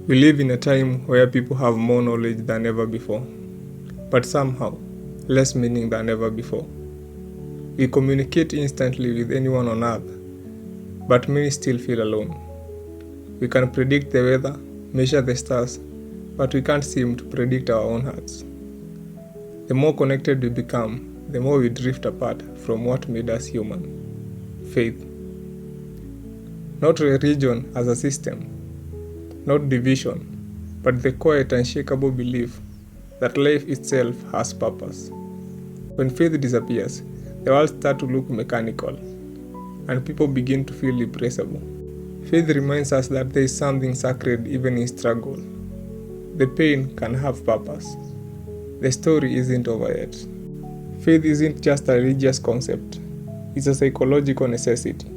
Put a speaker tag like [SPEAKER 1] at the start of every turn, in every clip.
[SPEAKER 1] We live in a time where people have more knowledge than ever before, but somehow less meaning than ever before. We communicate instantly with anyone on earth, but many still feel alone. We can predict the weather, measure the stars, but we can't seem to predict our own hearts. The more connected we become, the more we drift apart from what made us human: faith. Not religion as a system, not division, but the quiet, unshakable belief that life itself has purpose. When faith disappears, the world starts to look mechanical, and people begin to feel irreplaceable. Faith reminds us that there is something sacred even in struggle. The pain can have purpose. The story isn't over yet. Faith isn't just a religious concept, it's a psychological necessity.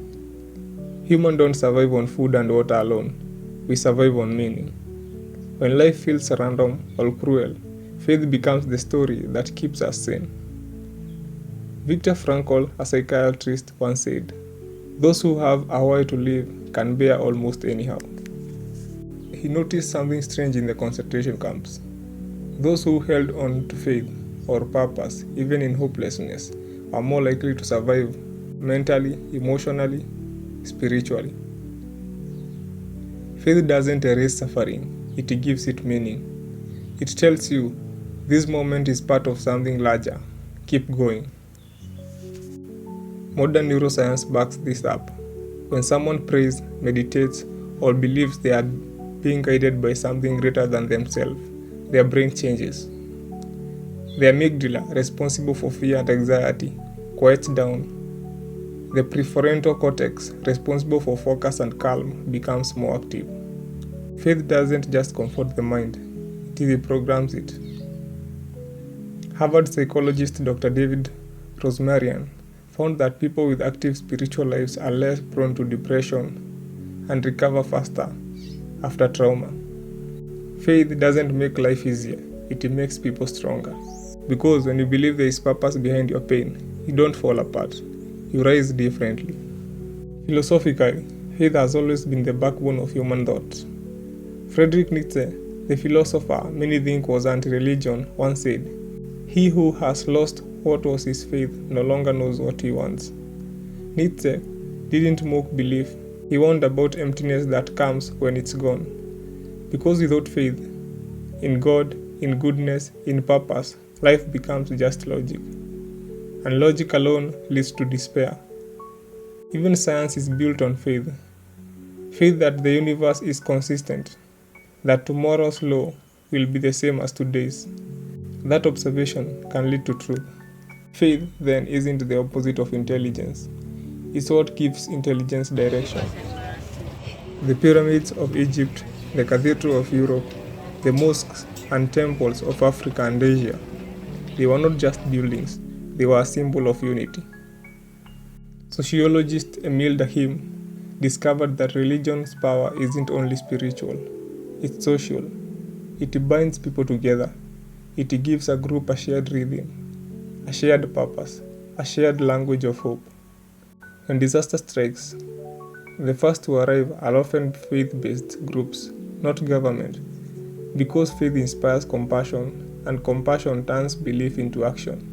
[SPEAKER 1] Humans don't survive on food and water alone, we survive on meaning. When life feels random or cruel, faith becomes the story that keeps us sane. Viktor Frankl, a psychiatrist, once said, "Those who have a why to live can bear almost anyhow." He noticed something strange in the concentration camps. Those who held on to faith or purpose, even in hopelessness, are more likely to survive mentally, emotionally, spiritually. Faith doesn't erase suffering, it gives it meaning. It tells you, this moment is part of something larger. Keep going. Modern neuroscience backs this up. When someone prays, meditates, or believes they are being guided by something greater than themselves, their brain changes. The amygdala, responsible for fear and anxiety, quiets down. The prefrontal cortex, responsible for focus and calm, becomes more active. Faith doesn't just comfort the mind, it reprograms it. Harvard psychologist Dr. Rosmarin found that people with active spiritual lives are less prone to depression and recover faster after trauma. Faith doesn't make life easier, it makes people stronger. Because when you believe there is purpose behind your pain, you don't fall apart, you rise differently. Philosophically, faith has always been the backbone of human thought. Friedrich Nietzsche, the philosopher many think was anti-religion, once said, "He who has lost what was his faith no longer knows what he wants." Nietzsche didn't mock belief, he warned about emptiness that comes when it's gone. Because without faith, in God, in goodness, in purpose, life becomes just logic. And logic alone leads to despair. Even science is built on faith. Faith that the universe is consistent, that tomorrow's law will be the same as today's. That observation can lead to truth. Faith, then, isn't the opposite of intelligence. It's what gives intelligence direction. The pyramids of Egypt, the cathedral of Europe, the mosques and temples of Africa and Asia, they were not just buildings, they were a symbol of unity. Sociologist Émile Durkheim discovered that religion's power isn't only spiritual, it's social. It binds people together. It gives a group a shared rhythm, a shared purpose, a shared language of hope. When disaster strikes, the first to arrive are often faith-based groups, not government, because faith inspires compassion, and compassion turns belief into action.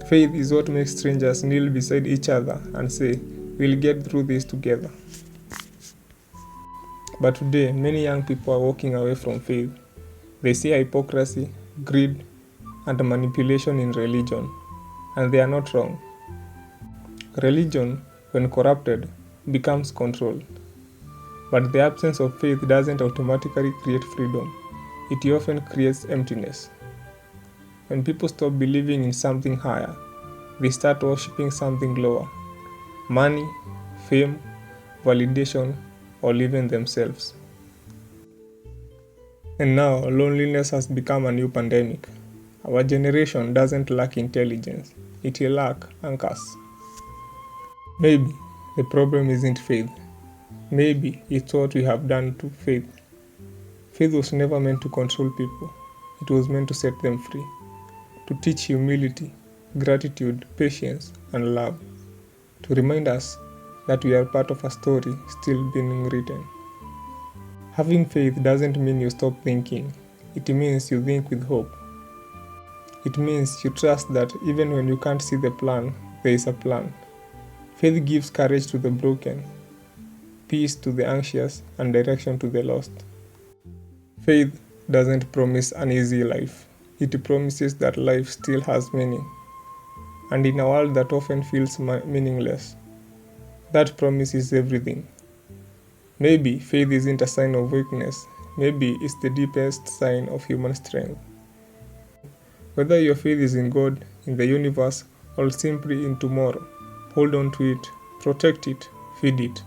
[SPEAKER 1] Faith is what makes strangers kneel beside each other and say, "We'll get through this together." But today, many young people are walking away from faith. They see hypocrisy, greed, and manipulation in religion, and they are not wrong. Religion, when corrupted, becomes control. But the absence of faith doesn't automatically create freedom. It often creates emptiness. When people stop believing in something higher, they start worshipping something lower: money, fame, validation, or even themselves. And now, loneliness has become a new pandemic. Our generation doesn't lack intelligence, it lacks anchors. Maybe the problem isn't faith. Maybe it's what we have done to faith. Faith was never meant to control people. It was meant to set them free, to teach humility, gratitude, patience, and love, to remind us that we are part of a story still being written. Having faith doesn't mean you stop thinking. It means you think with hope. It means you trust that even when you can't see the plan, there is a plan. Faith gives courage to the broken, peace to the anxious, and direction to the lost. Faith doesn't promise an easy life. It promises that life still has meaning. And in a world that often feels meaningless, that promise is everything. Maybe faith isn't a sign of weakness. Maybe it's the deepest sign of human strength. Whether your faith is in God, in the universe, or simply in tomorrow, hold on to it, protect it, feed it.